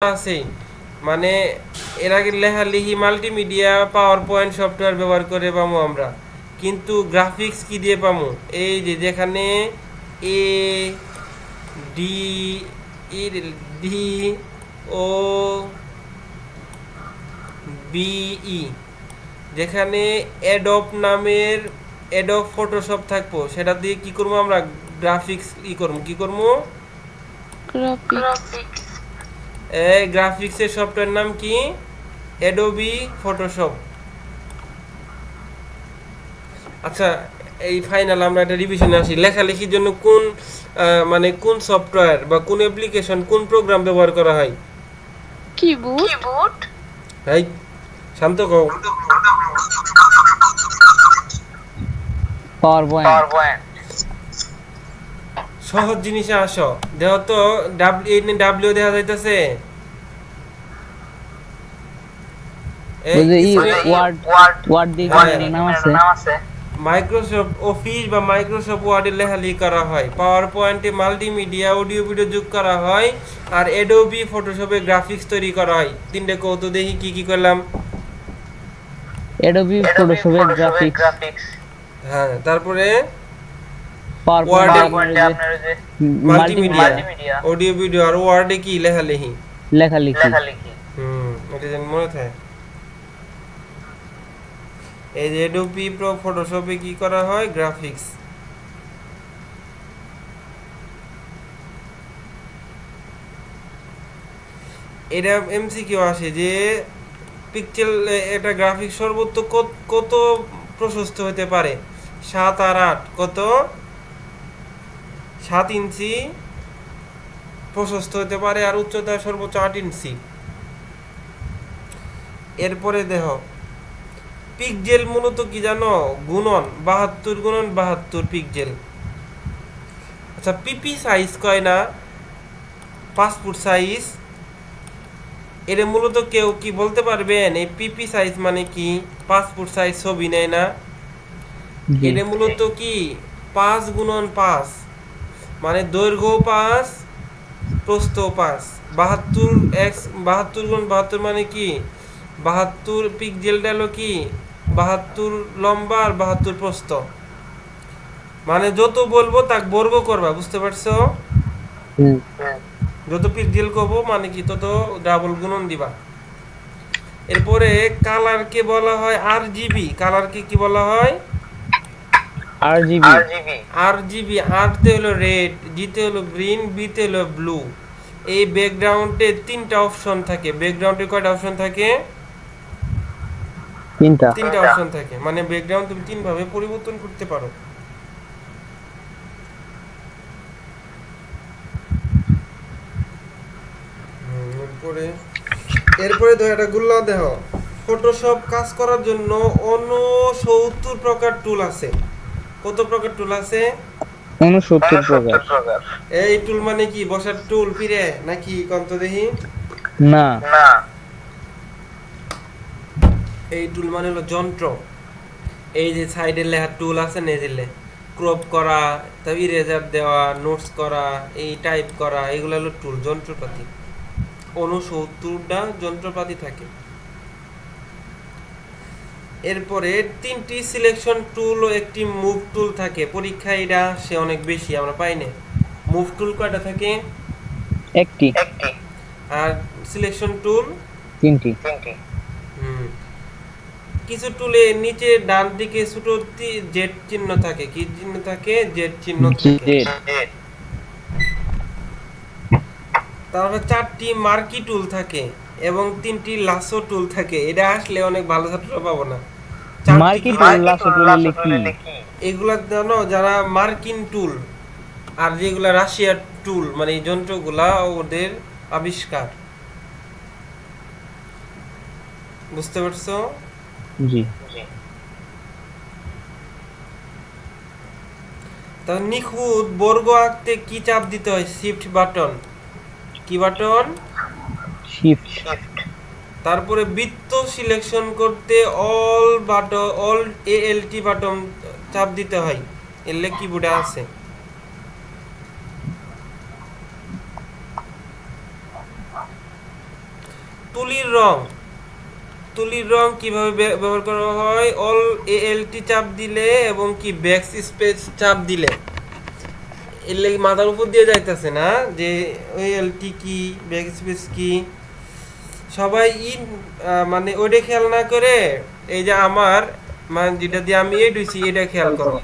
আছে মানে এর আগে লেখালেখি মাল্টিমিডিয়া পাওয়ার পয়েন্ট সফটওয়্যার ব্যবহার করে পাবো আমরা, কিন্তু গ্রাফিক্স কি দিয়ে পাবো? এই যে যেখানে A D D O B E, যেখানে অ্যাডোব নামের অ্যাডোব ফটোশপ থাকবো, সেটা দিয়ে কি করবো আমরা? গ্রাফিক্স কি করবো? গ্রাফিক্স। এই গ্রাফিক্সের সফটওয়্যার নাম কি? Adobe Photoshop. আচ্ছা, এই ফাইনাল আমরা একটা রিভিশনে আসি। লেখালেখির জন্য কোন মানে কোন সফটওয়্যার বা কোন অ্যাপ্লিকেশন, কোন প্রোগ্রাম ব্যবহার করা হয়? কিবোর্ড। এই শান্ত কও। পাওয়ারপয়েন্ট। সহজ জিনিসে আসো, দেখো তো ডাব্লিউ দেখা যাইতেছে। মাইক্রোসফট অফিস বা মাইক্রোসফট ওয়ার্ডে লেখালেখি করা হয়, পাওয়ার পয়েন্টে মাল্টিমিডিয়া অডিও ভিডিও যোগ করা হয়, আর অ্যাডোবি ফটোশপে গ্রাফিক্স তৈরি করা হয়। তিনটে কৌতো দেখি কি কি করলাম। অ্যাডোবি ফটোশপে গ্রাফিক্স, হ্যাঁ, তারপরে পাওয়ারপয়েন্টে আপনার যে মাল্টিমিডিয়া অডিও ভিডিও, আর ওয়ার্ডে কি লেখালেখি। এটা যেন মনে থাকে। এই যে অ্যাডোবি প্রো ফটোশপে কি করা হয়? গ্রাফিক্স। এটা এমসিকিউ আসে যে পিক্সেল এটা গ্রাফিক্স সর্বোচ্চ কত প্রশস্ত হতে পারে? 7 আর 8 কত? 7 ইঞ্চি প্রশস্ত হতে পারে, আর উচ্চতা সর্বোচ্চ 8 ইঞ্চি। এরপরে দেখো, পিক্সেল মূলত কি জানো? গুণন 72 গুণন 72 পিক্সেল। আচ্ছা, পিপি সাইজ কয় না? Passport size. এটা মূলত কেউ কি বলতে পারবেন এই পিপি সাইজ মানে কি? পাসপোর্ট সাইজ ছবি নেয় না? এটা মূলত কি 5 গুণন 5, মানে দৈর্ঘ্য 5 প্রস্থ 5। 72 গুণ 72 মানে কি? 72 পিক্সেলটা হলো কি 72 লম্বা আর 72 প্রস্থ। মানে যত বলবো তাক বর্গ করবা, বুঝতে পারছো? যত পিক্সেল কব মানে কি তত ডাবল গুণন দিবা। এরপরে কালারকে বলা হয় আরজিবি। কালারকে কি বলা হয়? আরজিবি। আরতে হলো রেড, জিতে হলো গ্রিন, বিতে হলো ব্লু। এই ব্যাকগ্রাউন্ডে 3টা অপশন থাকে। ব্যাকগ্রাউন্ডে কয়টা অপশন থাকে? 3টা অপশন থাকে, মানে ব্যাকগ্রাউন্ড তুমি 3 ভাবে পরিবর্তন করতে পারো। এরপরে ধরো এটা গুল্লা দেখো, ফটোশপ কাজ করার জন্য 69 প্রকার টুল আছে। কত প্রকার টুল আছে? 69 প্রকার। এই টুল মানে কি বসার টুল ফিরে নাকি কন্ত দেখি? না, এই টুল মানে হলো যন্ত্র। এই যে সাইডে লেখা টুল আছে না, দিলে ক্রপ করা, তারপর ইরেজার দেওয়া, নোটস করা, এই টাইপ করা, এগুলো হলো টুল, যন্ত্রপাতি। 69টা যন্ত্রপাতি থাকে। এরপরে 3টি সিলেকশন টুল ও একটি মুভ টুল থাকে। পরীক্ষায় এটা সে অনেক বেশি আমরা পাই না। মুভ টুল কয়টা থাকে? একটি। আর সিলেকশন টুল 3টি। কিছু টুলে নিচে ডান দিকে ছোট জেড চিহ্ন থাকে। কি চিহ্ন থাকে? জেড চিহ্ন থাকে। তারপর 4টি মার্কি টুল থাকে এবং 3টি লাসো টুল থাকে। এটা আসলে অনেক ভালো ছাত্র পাবো না। মার্কি টুল, লাসো টুল কি? এগুলা জানো যারা মার্কিন টুল, আর যেগুলা রাশিয়ার টুল, মানে এই যন্ত্রগুলা ওদের আবিষ্কার। বুঝতে পারছো? জি। তাহলে নিখুঁত বর্গ আঁকতে কি চাপ দিতে হয়? Shift button. কি বাটন? শিফট। তারপরে বৃত্ত সিলেকশন করতে অল এএলটি বাটন চাপ দিতে হয়। এলে কিবোর্ডে আছে। তুলির রং কিভাবে ব্যবহার করা হয়? অল এএলটি চাপ দিলে এবং কি ব্যাক স্পেস চাপ দিলে এর লাগি মাথার উপর দিয়ে যাইতেছে না যে এএলটি কি ব্যাক স্পেস কি সবাই মানে ওইটা খেয়াল না করে এই যে আমার মানে যেটা দিয়ে আমি এড হইছি এটা খেয়াল করো